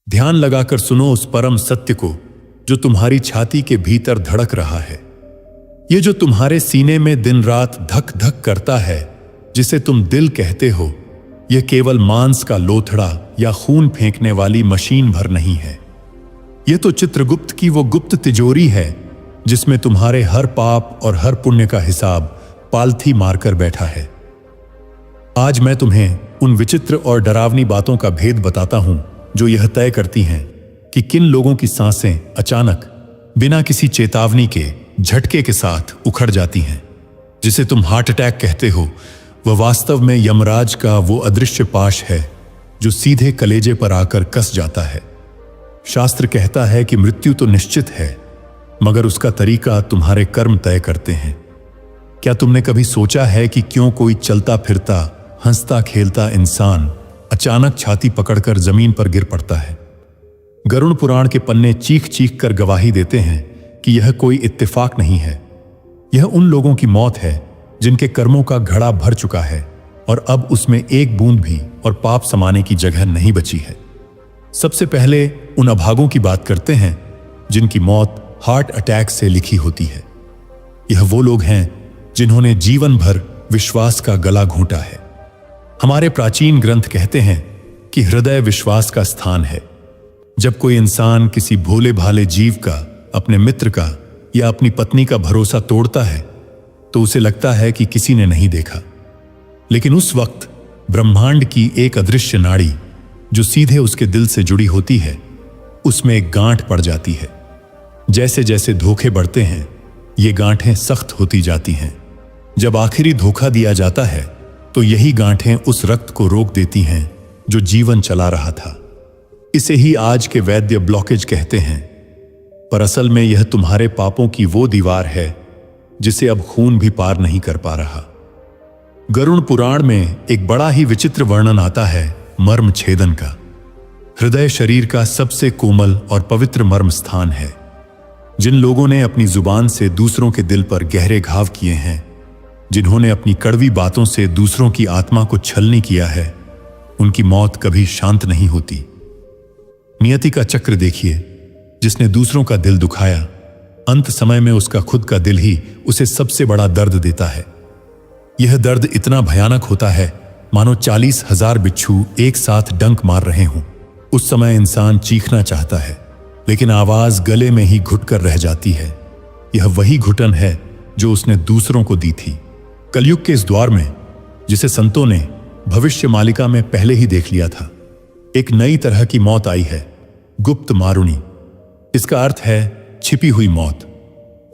ध्यान लगाकर सुनो उस परम सत्य को जो तुम्हारी छाती के भीतर धड़क रहा है। ये जो तुम्हारे सीने में दिन रात धक धक करता है, जिसे तुम दिल कहते हो, यह केवल मांस का लोथड़ा या खून फेंकने वाली मशीन भर नहीं है। यह तो चित्रगुप्त की वो गुप्त तिजोरी है जिसमें तुम्हारे हर पाप और हर पुण्य का हिसाब पालथी मारकर बैठा है। आज मैं तुम्हें उन विचित्र और डरावनी बातों का भेद बताता हूं जो यह तय करती हैं कि किन लोगों की सांसें अचानक बिना किसी चेतावनी के झटके के साथ उखड़ जाती हैं। जिसे तुम हार्ट अटैक कहते हो, वह वास्तव में यमराज का वो अदृश्य पाश है जो सीधे कलेजे पर आकर कस जाता है। शास्त्र कहता है कि मृत्यु तो निश्चित है, मगर उसका तरीका तुम्हारे कर्म तय करते हैं। क्या तुमने कभी सोचा है कि क्यों कोई चलता फिरता हंसता खेलता इंसान अचानक छाती पकड़कर जमीन पर गिर पड़ता है? गरुड़ पुराण के पन्ने चीख चीख कर गवाही देते हैं कि यह कोई इत्तेफाक नहीं है। यह उन लोगों की मौत है जिनके कर्मों का घड़ा भर चुका है और अब उसमें एक बूंद भी और पाप समाने की जगह नहीं बची है। सबसे पहले उन अभागों की बात करते हैं जिनकी मौत हार्ट अटैक से लिखी होती है। यह वो लोग हैं जिन्होंने जीवन भर विश्वास का गला घोंटा है। हमारे प्राचीन ग्रंथ कहते हैं कि हृदय विश्वास का स्थान है। जब कोई इंसान किसी भोले भाले जीव का, अपने मित्र का या अपनी पत्नी का भरोसा तोड़ता है तो उसे लगता है कि किसी ने नहीं देखा, लेकिन उस वक्त ब्रह्मांड की एक अदृश्य नाड़ी जो सीधे उसके दिल से जुड़ी होती है, उसमें एक गांठ पड़ जाती है। जैसे जैसे धोखे बढ़ते हैं, ये गांठें सख्त होती जाती हैं। जब आखिरी धोखा दिया जाता है तो यही गांठें उस रक्त को रोक देती हैं जो जीवन चला रहा था। इसे ही आज के वैद्य ब्लॉकेज कहते हैं, पर असल में यह तुम्हारे पापों की वो दीवार है जिसे अब खून भी पार नहीं कर पा रहा। गरुड़ पुराण में एक बड़ा ही विचित्र वर्णन आता है मर्म छेदन का। हृदय शरीर का सबसे कोमल और पवित्र मर्म स्थान है। जिन लोगों ने अपनी जुबान से दूसरों के दिल पर गहरे घाव किए हैं, जिन्होंने अपनी कड़वी बातों से दूसरों की आत्मा को छलनी किया है, उनकी मौत कभी शांत नहीं होती। नियति का चक्र देखिए, जिसने दूसरों का दिल दुखाया, अंत समय में उसका खुद का दिल ही उसे सबसे बड़ा दर्द देता है। यह दर्द इतना भयानक होता है मानो 40,000 बिच्छू एक साथ डंक मार रहे हों। उस समय इंसान चीखना चाहता है, लेकिन आवाज गले में ही घुट कर रह जाती है। यह वही घुटन है जो उसने दूसरों को दी थी। कलयुग के इस द्वार में, जिसे संतों ने भविष्य मालिका में पहले ही देख लिया था, एक नई तरह की मौत आई है, गुप्त मारुणी। इसका अर्थ है छिपी हुई मौत।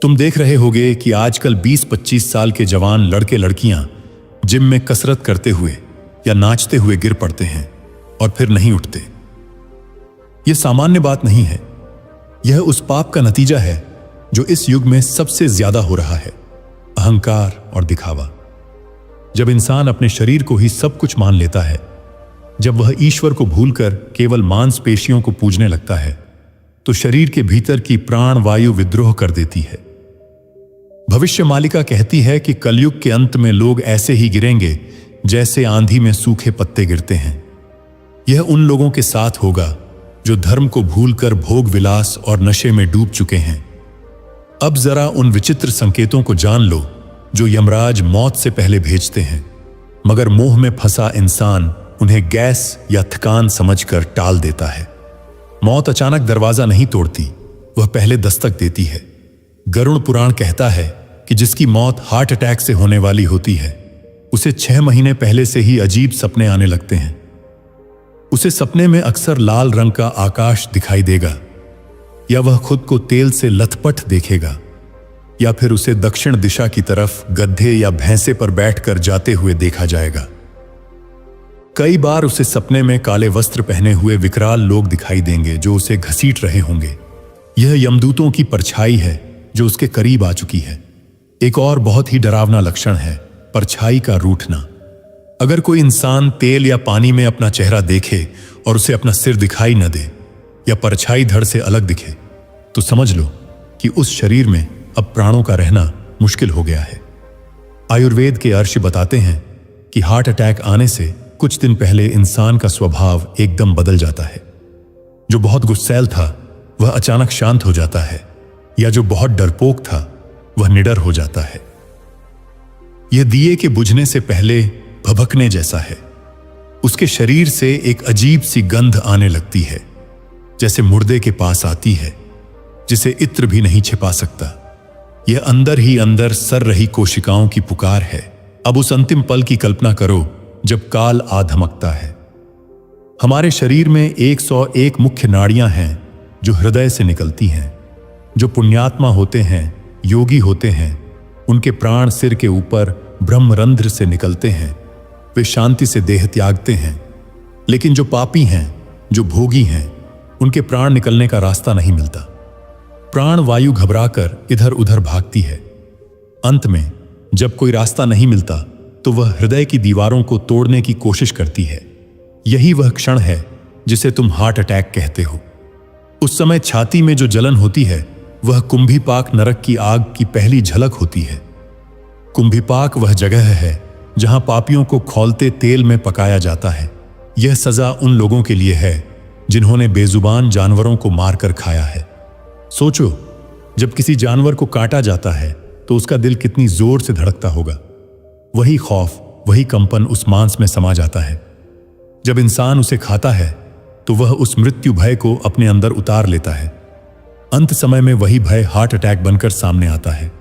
तुम देख रहे होगे कि आजकल 20-25 साल के जवान लड़के लड़कियां जिम में कसरत करते हुए या नाचते हुए गिर पड़ते हैं और फिर नहीं उठते। यह सामान्य बात नहीं है, यह उस पाप का नतीजा है जो इस युग में सबसे ज्यादा हो रहा है, अहंकार और दिखावा। जब इंसान अपने शरीर को ही सब कुछ मान लेता है, जब वह ईश्वर को भूलकर केवल मांसपेशियों को पूजने लगता है, तो शरीर के भीतर की प्राण वायु विद्रोह कर देती है। भविष्य मालिका कहती है कि कलयुग के अंत में लोग ऐसे ही गिरेंगे जैसे आंधी में सूखे पत्ते गिरते हैं। यह उन लोगों के साथ होगा जो धर्म को भूलकर भोग विलास और नशे में डूब चुके हैं। अब जरा उन विचित्र संकेतों को जान लो जो यमराज मौत से पहले भेजते हैं, मगर मोह में फंसा इंसान उन्हें गैस या थकान समझकर टाल देता है। मौत अचानक दरवाजा नहीं तोड़ती, वह पहले दस्तक देती है। गरुड़ पुराण कहता है कि जिसकी मौत हार्ट अटैक से होने वाली होती है, उसे 6 महीने पहले से ही अजीब सपने आने लगते हैं। उसे सपने में अक्सर लाल रंग का आकाश दिखाई देगा, या वह खुद को तेल से लथपथ देखेगा, या फिर उसे दक्षिण दिशा की तरफ गधे या भैंसे पर बैठकर जाते हुए देखा जाएगा। कई बार उसे सपने में काले वस्त्र पहने हुए विकराल लोग दिखाई देंगे जो उसे घसीट रहे होंगे। यह यमदूतों की परछाई है जो उसके करीब आ चुकी है। एक और बहुत ही डरावना लक्षण है परछाई का रूठना। अगर कोई इंसान तेल या पानी में अपना चेहरा देखे और उसे अपना सिर दिखाई न दे, या परछाई धड़ से अलग दिखे, तो समझ लो कि उस शरीर में अब प्राणों का रहना मुश्किल हो गया है। आयुर्वेद के अर्श बताते हैं कि हार्ट अटैक आने से कुछ दिन पहले इंसान का स्वभाव एकदम बदल जाता है। जो बहुत गुस्सैल था वह अचानक शांत हो जाता है, या जो बहुत डरपोक था वह निडर हो जाता है। यह दिए के बुझने से पहले भभकने जैसा है। उसके शरीर से एक अजीब सी गंध आने लगती है, जैसे मुर्दे के पास आती है, जिसे इत्र भी नहीं छिपा सकता। यह अंदर ही अंदर सर रही कोशिकाओं की पुकार है। अब उस अंतिम पल की कल्पना करो जब काल आ धमकता है। हमारे शरीर में 101 मुख्य नाड़ियां हैं जो हृदय से निकलती हैं। जो पुण्यात्मा होते हैं, योगी होते हैं, उनके प्राण सिर के ऊपर ब्रह्मरंध्र से निकलते हैं। वे शांति से देह त्यागते हैं। लेकिन जो पापी हैं, जो भोगी हैं, उनके प्राण निकलने का रास्ता नहीं मिलता। प्राण वायु घबराकर इधर उधर भागती है। अंत में जब कोई रास्ता नहीं मिलता तो वह हृदय की दीवारों को तोड़ने की कोशिश करती है। यही वह क्षण है जिसे तुम हार्ट अटैक कहते हो। उस समय छाती में जो जलन होती है वह कुंभीपाक नरक की आग की पहली झलक होती है। कुंभीपाक वह जगह है जहां पापियों को खौलते तेल में पकाया जाता है। यह सजा उन लोगों के लिए है जिन्होंने बेजुबान जानवरों को मारकर खाया है। सोचो, जब किसी जानवर को काटा जाता है तो उसका दिल कितनी जोर से धड़कता होगा। वही खौफ, वही कंपन उस मांस में समा जाता है। जब इंसान उसे खाता है तो वह उस मृत्यु भय को अपने अंदर उतार लेता है। अंत समय में वही भय हार्ट अटैक बनकर सामने आता है।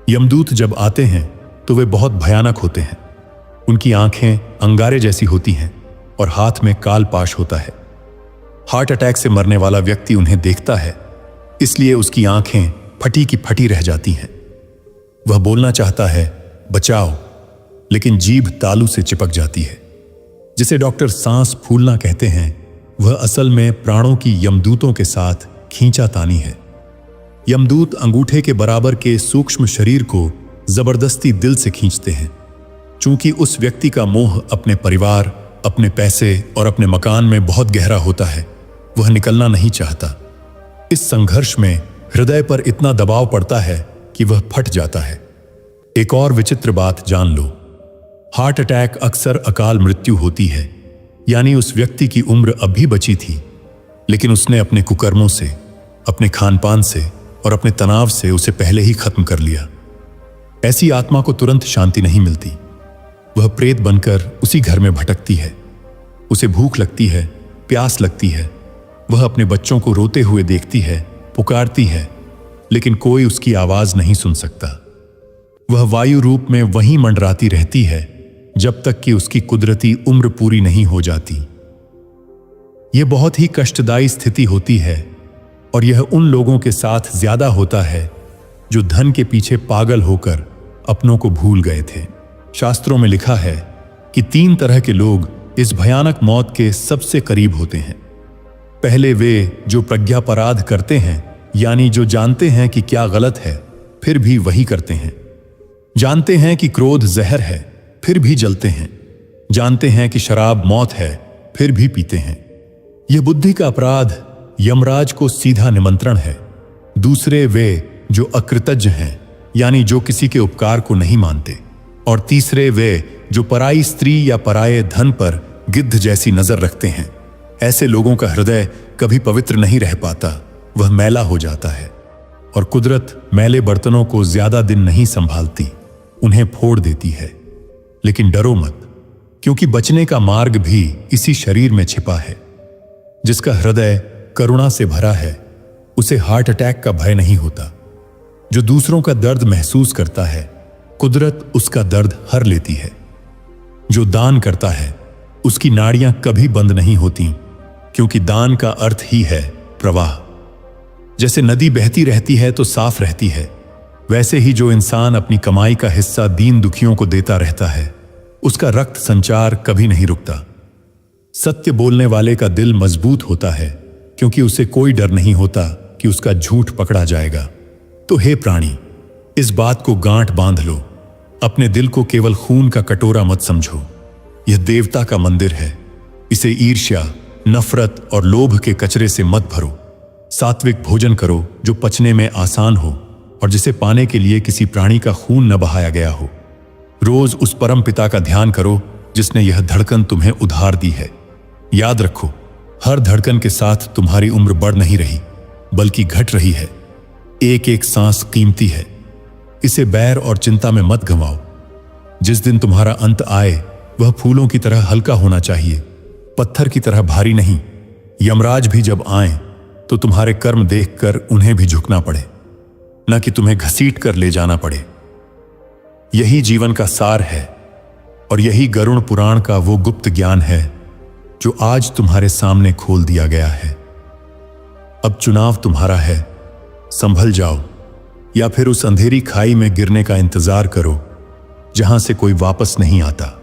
यमदूत जब आते हैं तो वे बहुत भयानक होते हैं। उनकी आंखें अंगारे जैसी होती हैं और हाथ में काल पाश होता है। हार्ट अटैक से मरने वाला व्यक्ति उन्हें देखता है, इसलिए उसकी आंखें फटी की फटी रह जाती हैं। वह बोलना चाहता है बचाओ, लेकिन जीभ तालू से चिपक जाती है। जिसे डॉक्टर सांस फूलना कहते हैं, वह असल में प्राणों की यमदूतों के साथ खींचातानी है। यमदूत अंगूठे के बराबर के सूक्ष्म शरीर को जबरदस्ती दिल से खींचते हैं। चूंकि उस व्यक्ति का मोह अपने परिवार, अपने पैसे और अपने मकान में बहुत गहरा होता है, वह निकलना नहीं चाहता। इस संघर्ष में हृदय पर इतना दबाव पड़ता है कि वह फट जाता है। एक और विचित्र बात जान लो, हार्ट अटैक अक्सर अकाल मृत्यु होती है। यानी उस व्यक्ति की उम्र अभी बची थी, लेकिन उसने अपने कुकर्मों से, अपने खानपान से और अपने तनाव से उसे पहले ही खत्म कर लिया। ऐसी आत्मा को तुरंत शांति नहीं मिलती। वह प्रेत बनकर उसी घर में भटकती है। उसे भूख लगती है, प्यास लगती है। वह अपने बच्चों को रोते हुए देखती है, पुकारती है, लेकिन कोई उसकी आवाज नहीं सुन सकता। वह वायु रूप में वहीं मंडराती रहती है जब तक कि उसकी कुदरती उम्र पूरी नहीं हो जाती। यह बहुत ही कष्टदायी स्थिति होती है और यह उन लोगों के साथ ज्यादा होता है जो धन के पीछे पागल होकर अपनों को भूल गए थे। शास्त्रों में लिखा है कि 3 तरह के लोग इस भयानक मौत के सबसे करीब होते हैं। पहले वे जो प्रज्ञापराध करते हैं, यानी जो जानते हैं कि क्या गलत है फिर भी वही करते हैं। जानते हैं कि क्रोध जहर है फिर भी जलते हैं। जानते हैं कि शराब मौत है फिर भी पीते हैं। यह बुद्धि का अपराध यमराज को सीधा निमंत्रण है। दूसरे वे जो अकृतज्ञ हैं, यानी जो किसी के उपकार को नहीं मानते। और तीसरे वे जो पराई स्त्री या पराये धन पर गिद्ध जैसी नजर रखते हैं। ऐसे लोगों का हृदय कभी पवित्र नहीं रह पाता, वह मैला हो जाता है। और कुदरत मैले बर्तनों को ज्यादा दिन नहीं संभालती, उन्हें फोड़ देती है। लेकिन डरो मत, क्योंकि बचने का मार्ग भी इसी शरीर में छिपा है। जिसका हृदय करुणा से भरा है, उसे हार्ट अटैक का भय नहीं होता। जो दूसरों का दर्द महसूस करता है, कुदरत उसका दर्द हर लेती है। जो दान करता है, उसकी नाड़ियां कभी बंद नहीं होती, क्योंकि दान का अर्थ ही है प्रवाह। जैसे नदी बहती रहती है तो साफ रहती है, वैसे ही जो इंसान अपनी कमाई का हिस्सा दीन दुखियों को देता रहता है, उसका रक्त संचार कभी नहीं रुकता। सत्य बोलने वाले का दिल मजबूत होता है, क्योंकि उसे कोई डर नहीं होता कि उसका झूठ पकड़ा जाएगा। तो हे प्राणी, इस बात को गांठ बांध लो, अपने दिल को केवल खून का कटोरा मत समझो। यह देवता का मंदिर है। इसे ईर्ष्या, नफरत और लोभ के कचरे से मत भरो। सात्विक भोजन करो जो पचने में आसान हो और जिसे पाने के लिए किसी प्राणी का खून न बहाया गया हो। रोज उस परम पिता का ध्यान करो जिसने यह धड़कन तुम्हें उधार दी है। याद रखो, हर धड़कन के साथ तुम्हारी उम्र बढ़ नहीं रही बल्कि घट रही है। एक एक सांस कीमती है, इसे बैर और चिंता में मत गंवाओ। जिस दिन तुम्हारा अंत आए वह फूलों की तरह हल्का होना चाहिए, पत्थर की तरह भारी नहीं। यमराज भी जब आए तो तुम्हारे कर्म देखकर उन्हें भी झुकना पड़े, न कि तुम्हें घसीट कर ले जाना पड़े। यही जीवन का सार है और यही गरुड़ पुराण का वो गुप्त ज्ञान है जो आज तुम्हारे सामने खोल दिया गया है। अब चुनाव तुम्हारा है, संभल जाओ या फिर उस अंधेरी खाई में गिरने का इंतजार करो जहां से कोई वापस नहीं आता।